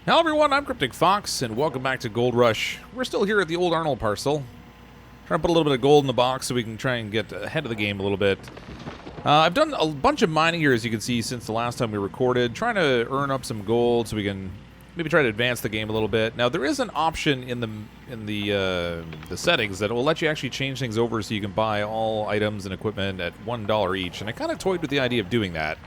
Hello everyone, I'm CrypticFox, and welcome back to Gold Rush. We're still here at the old Arnold parcel. Trying to put a little bit of gold in the box so we can try and get ahead of the game a little bit. I've done a bunch of mining here, as you can see, since the last time we recorded, trying to earn up some gold so we can maybe try to advance the game a little bit. Now, there is an option in the settings that will let you actually change things over so you can buy all items and equipment at $1 each, and I kind of toyed with the idea of doing that.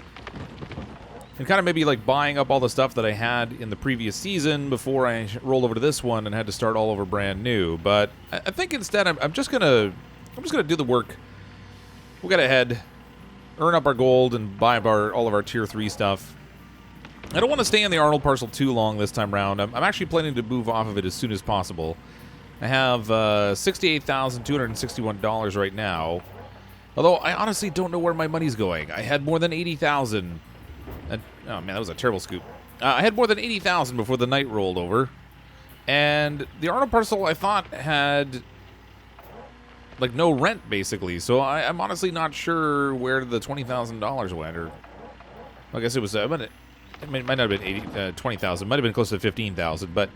And kind of maybe like buying up all the stuff that I had in the previous season before I rolled over to this one and had to start all over brand new. But I think instead I'm just gonna do the work. We'll get ahead, earn up our gold, and buy up all of our tier 3 stuff. I don't want to stay in the Arnold parcel too long this time around. I'm actually planning to move off of it as soon as possible. I have $68,261 right now. Although I honestly don't know where my money's going. I had more than 80,000. Oh man, that was a terrible scoop. I had more than 80,000 before the night rolled over, and the Arnold parcel I thought had like no rent basically. So I'm honestly not sure where the $20,000 went, or I guess it was. It might not have been 20,000. Might have been close to 15,000, but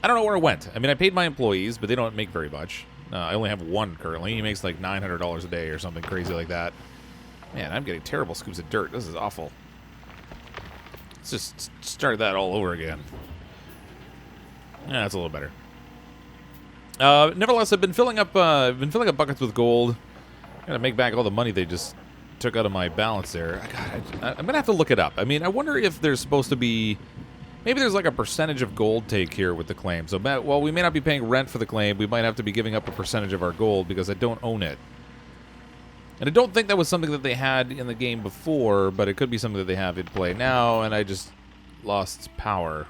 I don't know where it went. I mean, I paid my employees, but they don't make very much. I only have one currently. He makes like $900 a day or something crazy like that. Man, I'm getting terrible scoops of dirt. This is awful. Let's just start that all over again. Yeah, that's a little better. Nevertheless, I've been filling up buckets with gold. Gotta make back all the money they just took out of my balance there. God, I'm gonna have to look it up. I mean, I wonder if there's supposed to be, maybe there's like a percentage of gold take here with the claim. So, well, we may not be paying rent for the claim. We might have to be giving up a percentage of our gold because I don't own it. And I don't think that was something that they had in the game before, but it could be something that they have in play now, and I just lost power.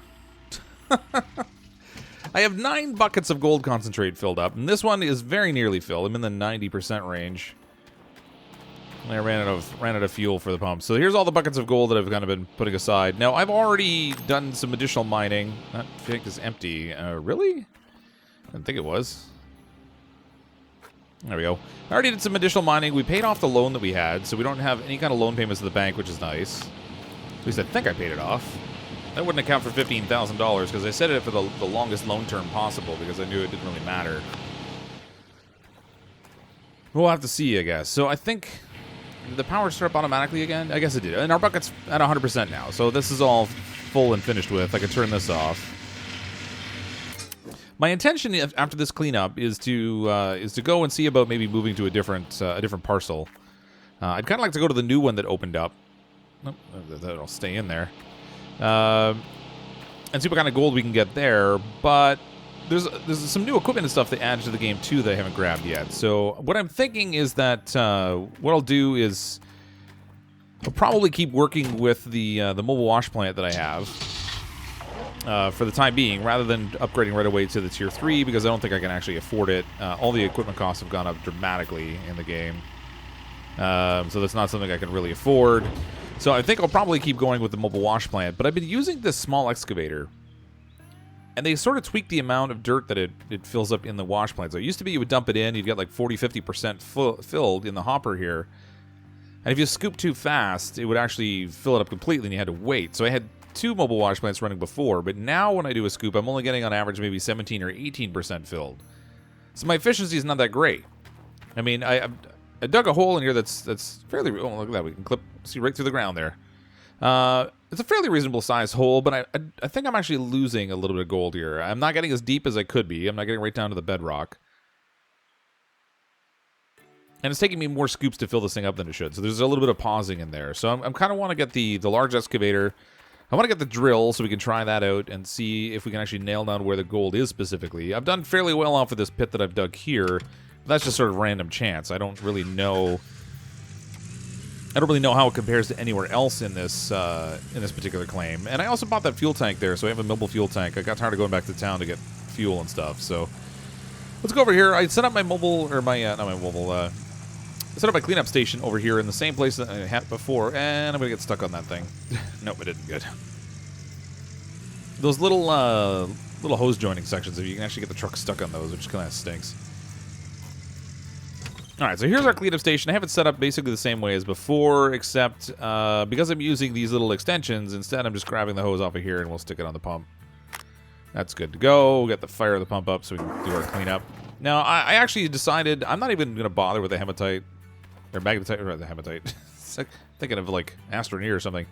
I have 9 buckets of gold concentrate filled up, and this one is very nearly filled. I'm in the 90% range. And I ran out of fuel for the pump. So here's all the buckets of gold that I've kind of been putting aside. Now, I've already done some additional mining. That tank is empty. Really? I didn't think it was. There we go. I already did some additional mining. We paid off the loan that we had, so we don't have any kind of loan payments to the bank, which is nice. At least I think I paid it off. That wouldn't account for $15,000 because I set it for the longest loan term possible because I knew it didn't really matter. We'll have to see, I guess. So I think, did the power start up automatically again? I guess it did. And our bucket's at 100% now, so this is all full and finished with. I can turn this off. My intention after this cleanup is to go and see about maybe moving to a different parcel. I'd kind of like to go to the new one that opened up. Nope, that'll stay in there. And see what kind of gold we can get there. But there's some new equipment and stuff they added to the game too that I haven't grabbed yet. So what I'm thinking is that what I'll do is I'll probably keep working with the mobile wash plant that I have. For the time being, rather than upgrading right away to the tier 3, because I don't think I can actually afford it. All the equipment costs have gone up dramatically in the game. So that's not something I can really afford. So I think I'll probably keep going with the mobile wash plant. But I've been using this small excavator. And they sort of tweak the amount of dirt that it fills up in the wash plant. So it used to be you would dump it in, you'd get like 40-50% filled in the hopper here. And if you scoop too fast, it would actually fill it up completely and you had to wait. So I had 2 mobile wash plants running before, but now when I do a scoop, I'm only getting on average maybe 17 or 18% filled. So my efficiency is not that great. I mean, I dug a hole in here that's fairly. Oh, look at that! We can see right through the ground there. It's a fairly reasonable sized hole, but I think I'm actually losing a little bit of gold here. I'm not getting as deep as I could be. I'm not getting right down to the bedrock. And it's taking me more scoops to fill this thing up than it should. So there's a little bit of pausing in there. So I'm kind of want to get the large excavator. I want to get the drill so we can try that out and see if we can actually nail down where the gold is specifically. I've done fairly well off of this pit that I've dug here. But that's just sort of random chance. I don't really know how it compares to anywhere else in this particular claim. And I also bought that fuel tank there, so I have a mobile fuel tank. I got tired of going back to town to get fuel and stuff. So let's go over here. I set up my mobile, or my not my mobile. I set up my cleanup station over here in the same place that I had before, and I'm gonna get stuck on that thing. Nope, it didn't. Good. Those little hose joining sections, if you can actually get the truck stuck on those, which kind of stinks. Alright, so here's our cleanup station. I have it set up basically the same way as before, except because I'm using these little extensions, instead I'm just grabbing the hose off of here and we'll stick it on the pump. That's good to go. We'll get the fire of the pump up so we can do our cleanup. Now, I actually decided I'm not even going to bother with the hematite. Or magnetite, or the hematite. It's like thinking of like Astroneer or something.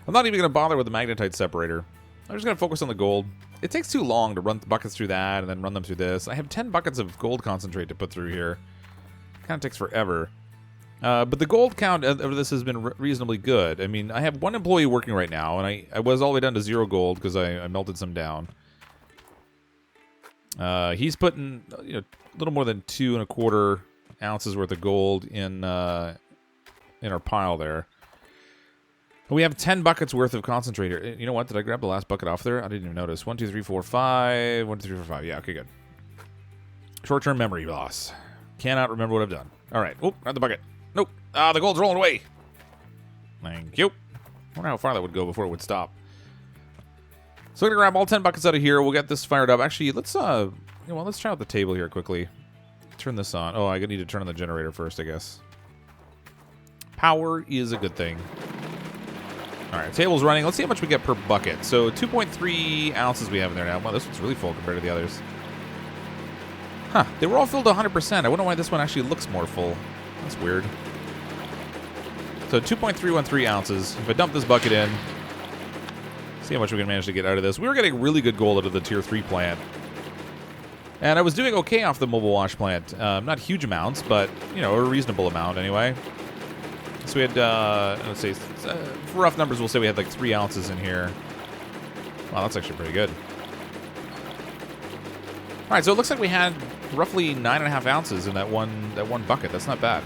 I'm not even going to bother with the magnetite separator. I'm just going to focus on the gold. It takes too long to run buckets through that and then run them through this. I have 10 buckets of gold concentrate to put through here. Kind of takes forever. But the gold count of this has been reasonably good. I mean, I have one employee working right now, and I was all the way down to 0 gold because I melted some down. He's putting a little more than 2 1/4 ounces worth of gold in our pile there. We have 10 buckets worth of concentrate here. You know what? Did I grab the last bucket off there? I didn't even notice. 1, 2, 3, 4, 5. 1, 2, 3, 4, 5. Yeah, okay, good. Short-term memory loss. Cannot remember what I've done. All right. Oh, grab the bucket. Nope. Ah, the gold's rolling away. Thank you. I wonder how far that would go before it would stop. So I'm gonna grab all 10 buckets out of here. We'll get this fired up. Actually, let's let's try out the table here quickly. Turn this on. Oh, I need to turn on the generator first, I guess. Power is a good thing. All right, table's running. Let's see how much we get per bucket. So 2.3 ounces we have in there now. Wow, this one's really full compared to the others. Huh, they were all filled to 100%. I wonder why this one actually looks more full. That's weird. So 2.313 ounces. If I dump this bucket in, see how much we can manage to get out of this. We were getting really good gold out of the Tier 3 plant. And I was doing okay off the mobile wash plant. Not huge amounts, but, a reasonable amount anyway. So we had, let's say, for rough numbers, we'll say we had like 3 ounces in here. Wow, that's actually pretty good. All right, so it looks like we had roughly 9.5 ounces in that one bucket. That's not bad.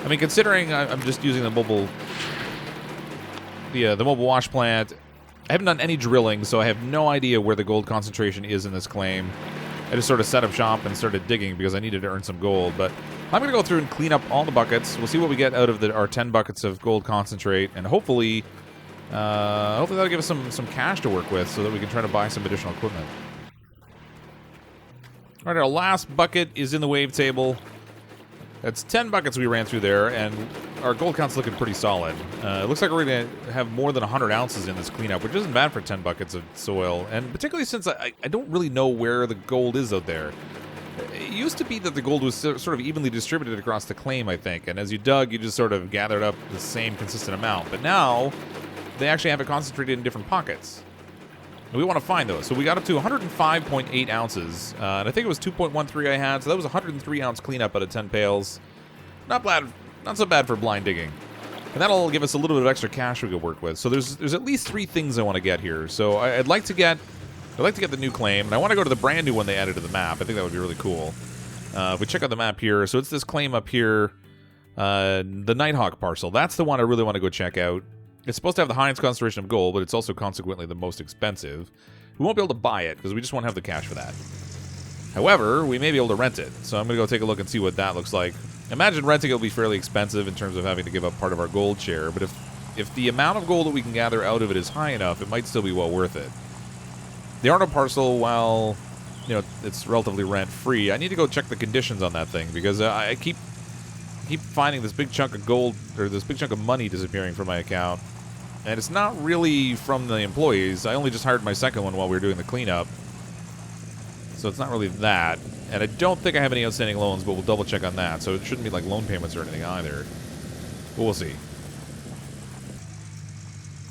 I mean, considering I'm just using the mobile wash plant, I haven't done any drilling, so I have no idea where the gold concentration is in this claim. I just sort of set up shop and started digging because I needed to earn some gold. But I'm going to go through and clean up all the buckets. We'll see what we get out of our 10 buckets of gold concentrate, and hopefully that'll give us some cash to work with so that we can try to buy some additional equipment. All right, our last bucket is in the wave table. That's 10 buckets we ran through there, and our gold count's looking pretty solid. It looks like we're going to have more than 100 ounces in this cleanup, which isn't bad for 10 buckets of soil, and particularly since I don't really know where the gold is out there. It used to be that the gold was sort of evenly distributed across the claim, I think, and as you dug, you just sort of gathered up the same consistent amount. But now, they actually have it concentrated in different pockets. And we want to find those. So we got up to 105.8 ounces, and I think it was 2.13 I had, so that was 103-ounce cleanup out of 10 pails. Not so bad for blind digging. And that'll give us a little bit of extra cash we could work with. So there's at least 3 things I want to get here. So I'd like to get the new claim, and I want to go to the brand new one they added to the map. I think that would be really cool. If we check out the map here, so it's this claim up here, the Nighthawk parcel. That's the one I really want to go check out. It's supposed to have the highest concentration of gold, but it's also consequently the most expensive. We won't be able to buy it because we just won't have the cash for that. However, we may be able to rent it. So I'm going to go take a look and see what that looks like. Imagine renting it will be fairly expensive in terms of having to give up part of our gold share, but if the amount of gold that we can gather out of it is high enough, it might still be well worth it. The Arnold parcel, while it's relatively rent-free, I need to go check the conditions on that thing because I keep finding this big chunk of gold, or this big chunk of money disappearing from my account. And it's not really from the employees. I only just hired my second one while we were doing the cleanup. So it's not really that. And I don't think I have any outstanding loans, but we'll double check on that. So it shouldn't be like loan payments or anything either. But we'll see.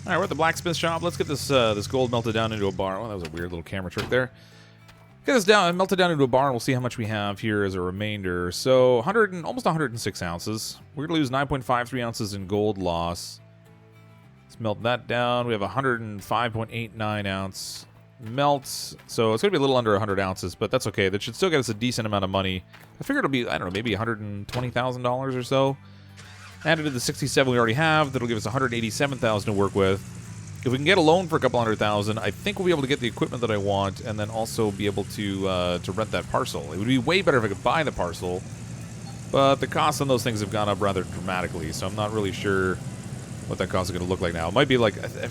Alright, we're at the blacksmith shop. Let's get this gold melted down into a bar. Well, that was a weird little camera trick there. Get this melted down into a bar, and we'll see how much we have here as a remainder. So almost 106 ounces. We're going to lose 9.53 ounces in gold loss. Let's melt that down. We have 105.89 ounce melts. So it's going to be a little under 100 ounces, but that's okay. That should still get us a decent amount of money. I figured it'll be, I don't know, maybe $120,000 or so. Added to the 67 we already have, that'll give us 187,000 to work with. If we can get a loan for a couple $100,000, I think we'll be able to get the equipment that I want, and then also be able to rent that parcel. It would be way better if I could buy the parcel, but the costs on those things have gone up rather dramatically, so I'm not really sure what that cost is going to look like now. It might be like, I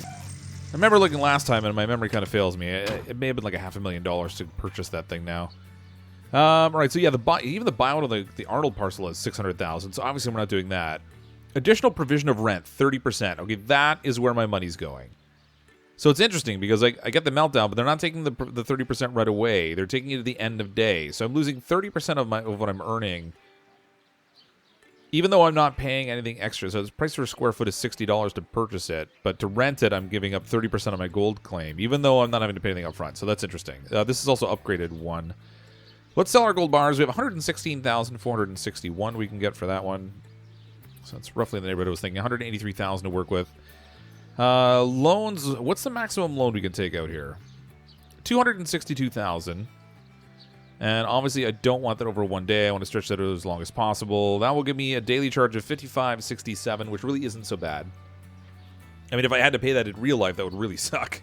remember looking last time, and my memory kind of fails me. It may have been like $500,000 to purchase that thing now. All right, so yeah, even the buyout of the Arnold parcel is $600,000, so obviously we're not doing that. Additional provision of rent, 30%. Okay, that is where my money's going. So it's interesting because I get the meltdown, but they're not taking the 30% right away. They're taking it to the end of day. So I'm losing 30% of what I'm earning, even though I'm not paying anything extra. So the price per square foot is $60 to purchase it, but to rent it, I'm giving up 30% of my gold claim, even though I'm not having to pay anything up front. So that's interesting. This is also upgraded one. Let's sell our gold bars. We have 116,461 we can get for that one. So that's roughly in the neighborhood I was thinking. 183,000 to work with. Loans, what's the maximum loan we can take out here? 262,000. And obviously I don't want that over one day. I want to stretch that out as long as possible. That will give me a daily charge of 55.67, which really isn't so bad. I mean, if I had to pay that in real life, that would really suck.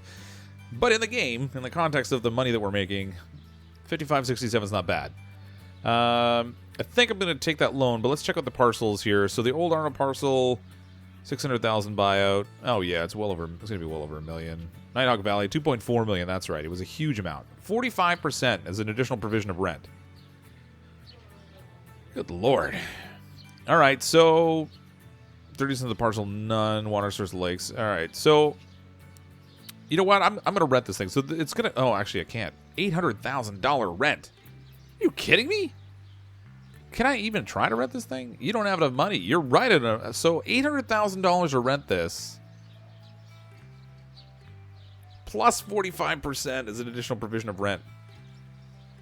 But in the game, in the context of the money that we're making, 55.67 is not bad. I think I'm going to take that loan, but let's check out the parcels here. So the old Arnold parcel, 600,000 buyout. Oh yeah, it's going to be well over $1 million. Nighthawk Valley, 2.4 million. That's right. It was a huge amount. 45% as an additional provision of rent. Good lord. All right, so 30% of the parcel, none. Water source lakes. All right, so you know what? I'm going to rent this thing. So it's going to. Oh, actually, I can't. $800,000 rent. Are you kidding me? Can I even try to rent this thing? You don't have enough money. You're right. So $800,000 to rent this, plus 45% as an additional provision of rent.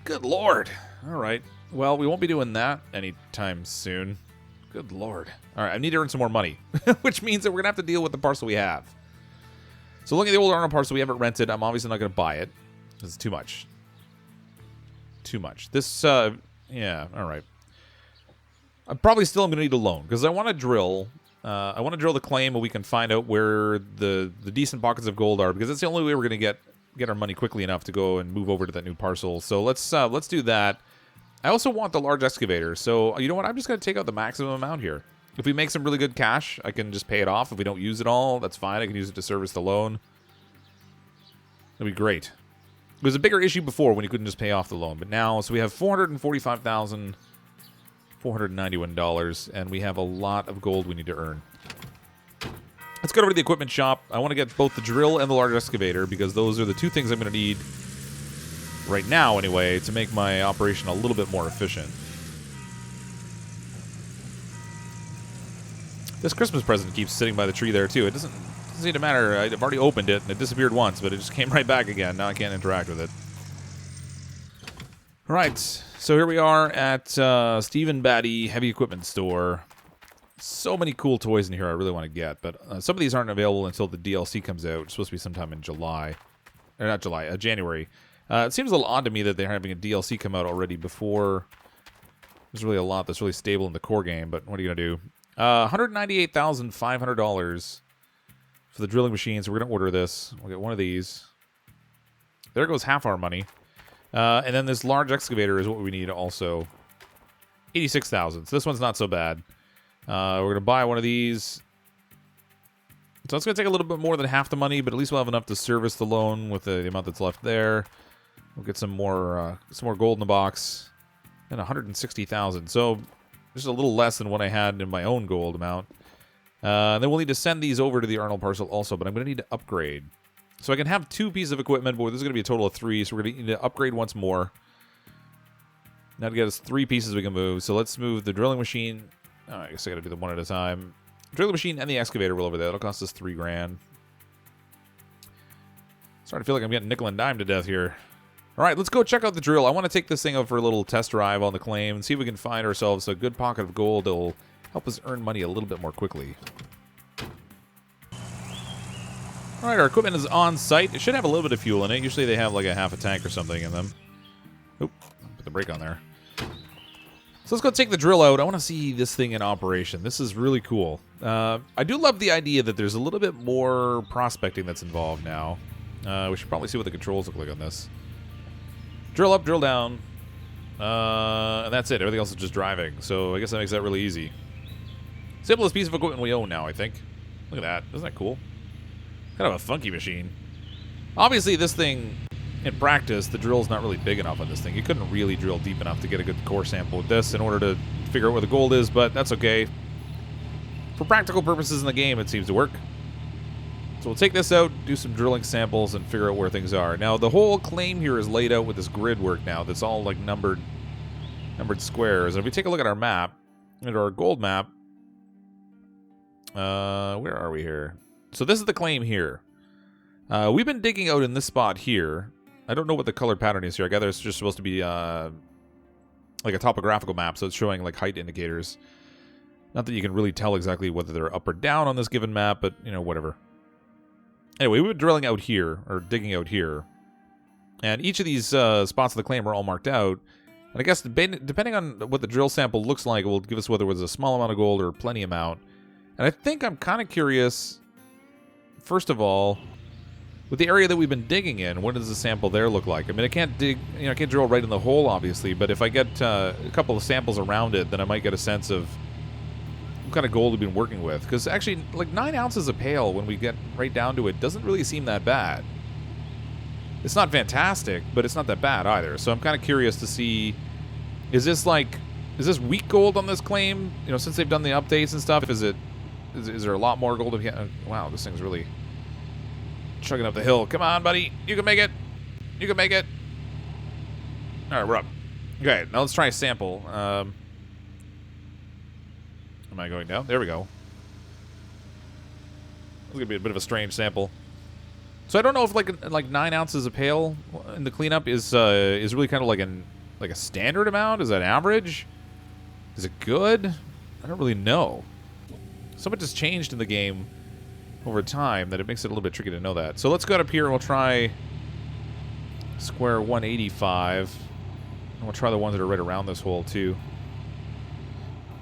Good lord. All right. Well, we won't be doing that anytime soon. Good lord. All right. I need to earn some more money, which means that we're going to have to deal with the parcel we have. So looking at the old Arnold parcel, we haven't rented. I'm obviously not going to buy it. It's too much. Too much. This, yeah. All right. I probably still am going to need a loan because I want to drill. I want to drill the claim where we can find out where the decent pockets of gold are, because that's the only way we're going to get our money quickly enough to go and move over to that new parcel. So let's do that. I also want the large excavator. So you know what? I'm just going to take out the maximum amount here. If we make some really good cash, I can just pay it off. If we don't use it all, that's fine. I can use it to service the loan. That'd be great. It was a bigger issue before when you couldn't just pay off the loan, but now, so we have $445,491, and we have a lot of gold we need to earn. Let's go over to the equipment shop. I want to get both the drill and the large excavator, because those are the two things I'm going to need right now, anyway, to make my operation a little bit more efficient. This Christmas present keeps sitting by the tree there, too. It doesn't seem to matter. I've already opened it, and it disappeared once, but it just came right back again. Now I can't interact with it. All right, so here we are at Stephen Batty Heavy Equipment Store. So many cool toys in here I really want to get, but some of these aren't available until the DLC comes out. It's supposed to be sometime in July. Or not July, January. It seems a little odd to me that they're having a DLC come out already before there's really a lot that's really stable in the core game, but what are you going to do? $198,500 for the drilling machine, so we're going to order this. We'll get one of these. There goes half our money. And then this large excavator is what we need also. $86,000. So this one's not so bad. We're going to buy one of these. So it's going to take a little bit more than half the money, but at least we'll have enough to service the loan with the amount that's left there. We'll get some more gold in the box. And $160,000. So just a little less than what I had in my own gold amount. And then we'll need to send these over to the Arnold parcel also, but I'm going to need to upgrade. So I can have 2 pieces of equipment, but this is going to be a total of 3, so we're going to need to upgrade once more. Now to get us 3 pieces we can move. So let's move the drilling machine. Oh, I guess I got to do them one at a time. Drilling machine and the excavator will over there. That'll cost us $3,000. Starting to feel like I'm getting nickel and dime to death here. All right, let's go check out the drill. I want to take this thing out for a little test drive on the claim and see if we can find ourselves a good pocket of gold that will help us earn money a little bit more quickly. All right, our equipment is on site. It should have a little bit of fuel in it. Usually they have like a half a tank or something in them. Oop, put the brake on there. So let's go take the drill out. I want to see this thing in operation. This is really cool. I do love the idea that there's a little bit more prospecting that's involved now. We should probably see what the controls look like on this. Drill up, drill down. And that's it. Everything else is just driving. So I guess that makes that really easy. Simplest piece of equipment we own now, I think. Look at that. Isn't that cool? Kind of a funky machine. Obviously, this thing, in practice, the drill's not really big enough on this thing. You couldn't really drill deep enough to get a good core sample with this in order to figure out where the gold is, but that's okay. For practical purposes in the game, it seems to work. So we'll take this out, do some drilling samples, and figure out where things are. Now, the whole claim here is laid out with this grid work now. That's all, like, numbered squares. And if we take a look at our map, into our gold map, where are we here? So this is the claim here. We've been digging out in this spot here. I don't know what the color pattern is here. I gather it's just supposed to be, like a topographical map, so it's showing, like, height indicators. Not that you can really tell exactly whether they're up or down on this given map, but, you know, whatever. Anyway, we were drilling out here, or digging out here. And each of these spots of the claim are all marked out. And I guess depending on what the drill sample looks like, it will give us whether it was a small amount of gold or plenty amount. And I think I'm kind of curious, first of all, with the area that we've been digging in, what does the sample there look like? I mean, I can't dig, you know, I can't drill right in the hole, obviously, but if I get a couple of samples around it, then I might get a sense of what kind of gold we've been working with. Because actually, like 9 ounces a pail, when we get right down to it, doesn't really seem that bad. It's not fantastic, but it's not that bad either. So I'm kind of curious to see, is this weak gold on this claim? You know, since they've done the updates and stuff, is there a lot more gold? Wow, this thing's really chugging up the hill. Come on, buddy. You can make it. You can make it. All right, we're up. Okay, now let's try a sample. Am I going down? There we go. It's going to be a bit of a strange sample. So I don't know if like 9 ounces a pail in the cleanup is really kind of like a standard amount. Is that average? Is it good? I don't really know. So much has changed in the game over time that it makes it a little bit tricky to know that. So let's go up here and we'll try square 185. And we'll try the ones that are right around this hole too.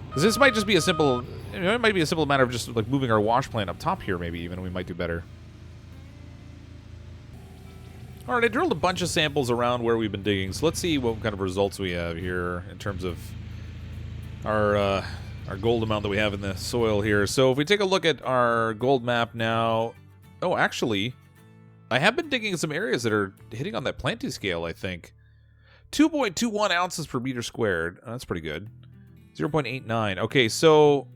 Because this might just be a simple, you know, it might be a simple matter of just like moving our wash plant up top here maybe even, we might do better. Alright, I drilled a bunch of samples around where we've been digging, so let's see what kind of results we have here in terms of our gold amount that we have in the soil here. So if we take a look at our gold map now... Oh, actually, I have been digging in some areas that are hitting on that planting scale, I think. 2.21 ounces per meter squared. Oh, that's pretty good. 0.89. Okay, so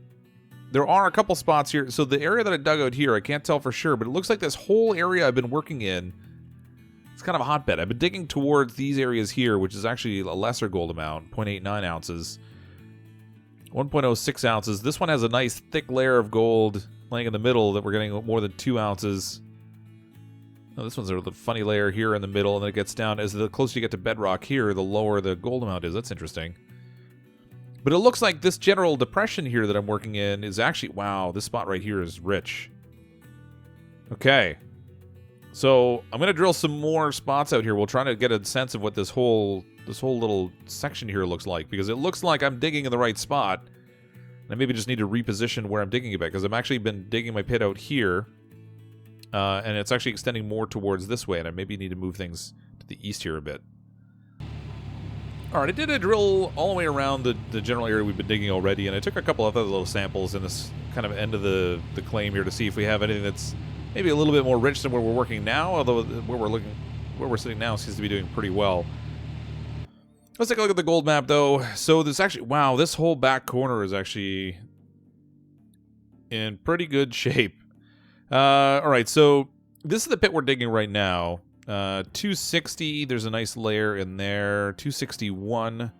there are a couple spots here. So the area that I dug out here, I can't tell for sure, but it looks like this whole area I've been working in, it's kind of a hotbed. I've been digging towards these areas here, which is actually a lesser gold amount, 0.89 ounces. 1.06 ounces. This one has a nice thick layer of gold laying in the middle that we're getting more than 2 ounces. Oh, this one's a funny layer here in the middle, and then it gets down. As the closer you get to bedrock here, the lower the gold amount is. That's interesting. But it looks like this general depression here that I'm working in is actually... Wow, this spot right here is rich. Okay. So I'm going to drill some more spots out here. We'll try to get a sense of what this whole little section here looks like. Because it looks like I'm digging in the right spot. And I maybe just need to reposition where I'm digging it back. Because I've actually been digging my pit out here. And it's actually extending more towards this way. And I maybe need to move things to the east here a bit. Alright, I did a drill all the way around the general area we've been digging already, and I took a couple of other little samples in this kind of end of the claim here to see if we have anything that's maybe a little bit more rich than where we're working now, although where we're sitting now seems to be doing pretty well. Let's take a look at the gold map, though. So this actually... Wow, this whole back corner is actually in pretty good shape. Alright, so this is the pit we're digging right now. 260, there's a nice layer in there. 261,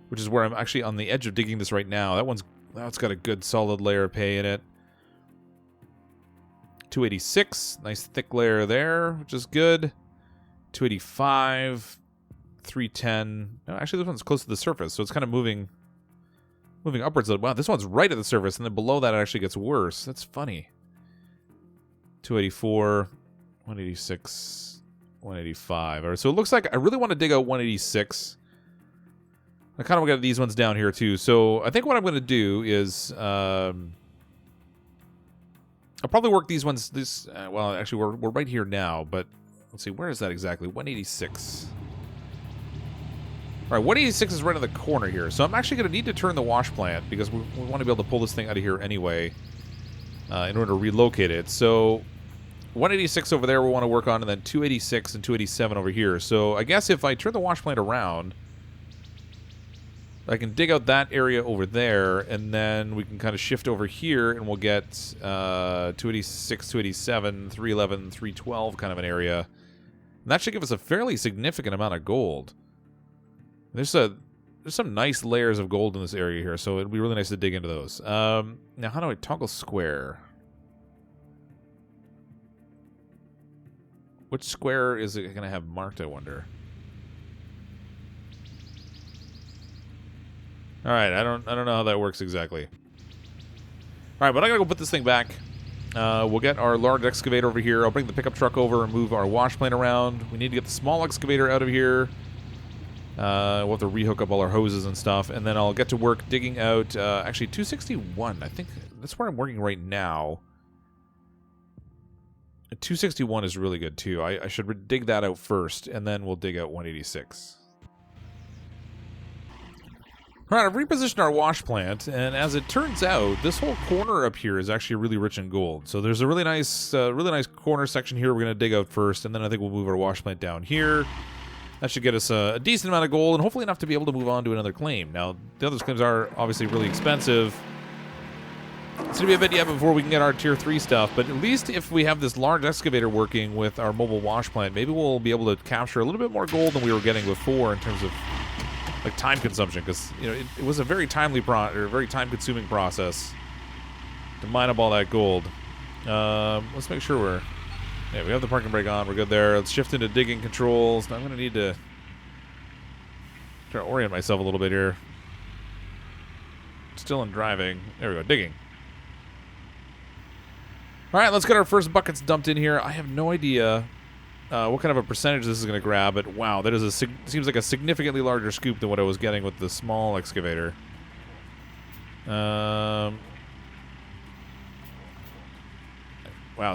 which is where I'm actually on the edge of digging this right now. That's got a good solid layer of pay in it. 286, nice thick layer there, which is good. 285, 310. No, actually, this one's close to the surface, so it's kind of moving upwards. Wow, this one's right at the surface, and then below that it actually gets worse. That's funny. 284. 186, 185. All right, so it looks like I really want to dig out 186. I kind of got these ones down here too. So I think what I'm going to do is I'll probably work these ones. Well, actually, we're right here now, but let's see, where is that exactly? 186. All right, 186 is right in the corner here. So I'm actually going to need to turn the wash plant because we want to be able to pull this thing out of here anyway in order to relocate it. So 186 over there we want to work on, and then 286 and 287 over here. So I guess if I turn the wash plant around, I can dig out that area over there, and then we can kind of shift over here, and we'll get 286, 287, 311, 312 kind of an area. And that should give us a fairly significant amount of gold. There's some nice layers of gold in this area here, so it'd be really nice to dig into those. Now, how do I toggle square? Which square is it going to have marked, I wonder? All right, I don't know how that works exactly. All right, but I gotta go put this thing back. We'll get our large excavator over here. I'll bring the pickup truck over and move our wash plant around. We need to get the small excavator out of here. We'll have to rehook up all our hoses and stuff, and then I'll get to work digging out. Actually, 261. I think that's where I'm working right now. 261 is really good too. I should dig that out first, and then we'll dig out 186. All right, I've repositioned our wash plant, and as it turns out, this whole corner up here is actually really rich in gold. So there's a really nice corner section here we're going to dig out first, and then I think we'll move our wash plant down here. That should get us a decent amount of gold, and hopefully enough to be able to move on to another claim. Now, the other claims are obviously really expensive. It's going to be a bit yet before we can get our Tier 3 stuff, but at least if we have this large excavator working with our mobile wash plant, maybe we'll be able to capture a little bit more gold than we were getting before in terms of like time consumption, because you know it was a very very time-consuming process to mine up all that gold. Let's make sure we have the parking brake on. We're good there. Let's shift into digging controls. Now I'm going to need to try to orient myself a little bit here. Still in driving. There we go. Digging. All right, let's get our first buckets dumped in here. I have no idea what kind of a percentage this is going to grab, but wow, that is seems like a significantly larger scoop than what I was getting with the small excavator. Wow,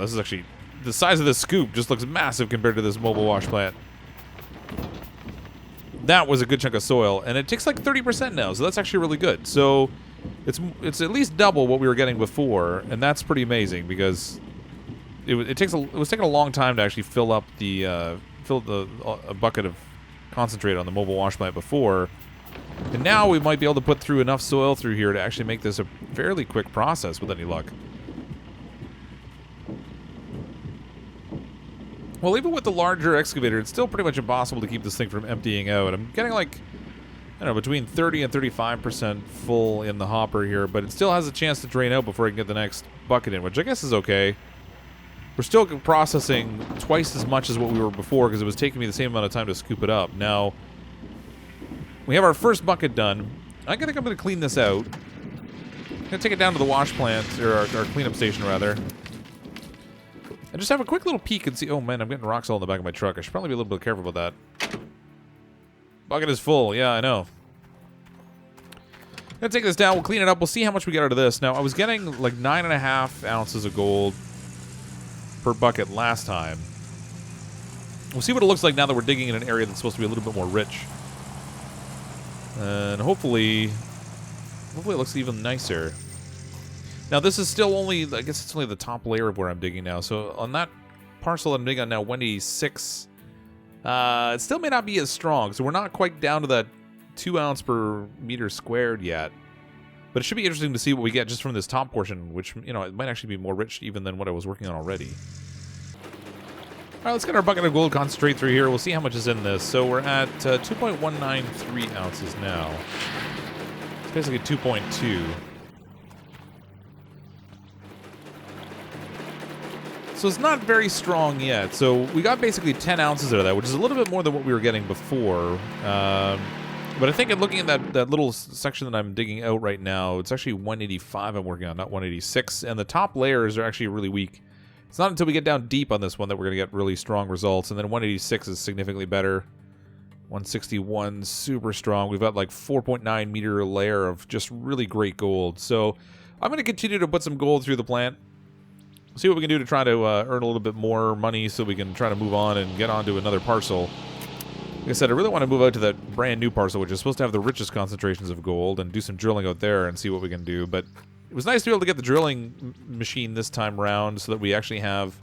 this is actually, the size of this scoop just looks massive compared to this mobile wash plant. That was a good chunk of soil, and it takes like 30% now, so that's actually really good. So it's at least double what we were getting before, and that's pretty amazing because it was taking a long time to actually fill up a bucket of concentrate on the mobile wash plant before, and now we might be able to put through enough soil through here to actually make this a fairly quick process with any luck. Well, even with the larger excavator, it's still pretty much impossible to keep this thing from emptying out. I'm getting like, I don't know, between 30 and 35% full in the hopper here, but it still has a chance to drain out before I can get the next bucket in, which I guess is okay. We're still processing twice as much as what we were before because it was taking me the same amount of time to scoop it up. Now, we have our first bucket done. I think I'm going to clean this out. I'm going to take it down to the wash plant, or our cleanup station, rather. And just have a quick little peek and see... Oh, man, I'm getting rocks all in the back of my truck. I should probably be a little bit careful about that. Bucket is full. Yeah, I know. I'm going to take this down. We'll clean it up. We'll see how much we get out of this. Now, I was getting like 9.5 ounces of gold per bucket last time. We'll see what it looks like now that we're digging in an area that's supposed to be a little bit more rich. And hopefully it looks even nicer. Now, this is still only, I guess it's only the top layer of where I'm digging now. So on that parcel I'm digging on now, 186, it still may not be as strong. So we're not quite down to that 2 ounce per meter squared yet. But it should be interesting to see what we get just from this top portion, which, you know, it might actually be more rich even than what I was working on already. All right, let's get our bucket of gold concentrate through here. We'll see how much is in this. So we're at 2.193 ounces now. It's basically 2.2. So it's not very strong yet. So we got basically 10 ounces out of that, which is a little bit more than what we were getting before. But I think in looking at that little section that I'm digging out right now, it's actually 185 I'm working on, not 186. And the top layers are actually really weak. It's not until we get down deep on this one that we're going to get really strong results. And then 186 is significantly better. 161, super strong. We've got like 4.9 meter layer of just really great gold. So I'm going to continue to put some gold through the plant. See what we can do to try to earn a little bit more money so we can try to move on and get on to another parcel. Like I said, I really want to move out to that brand new parcel, which is supposed to have the richest concentrations of gold, and do some drilling out there and see what we can do. But it was nice to be able to get the drilling machine this time around so that we actually have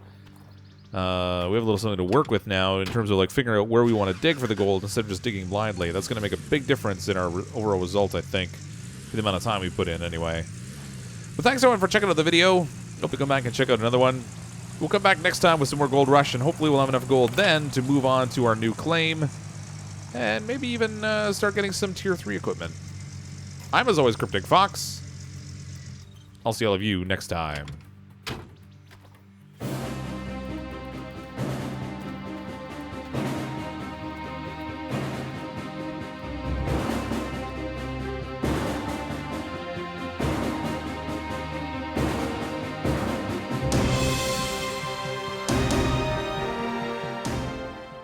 We have a little something to work with now in terms of like figuring out where we want to dig for the gold instead of just digging blindly. That's going to make a big difference in our overall result, I think, for the amount of time we put in anyway. But thanks everyone for checking out the video. Hope you come back and check out another one. We'll come back next time with some more Gold Rush, and hopefully we'll have enough gold then to move on to our new claim and maybe even start getting some Tier 3 equipment. I'm, as always, CrypticFox. I'll see all of you next time.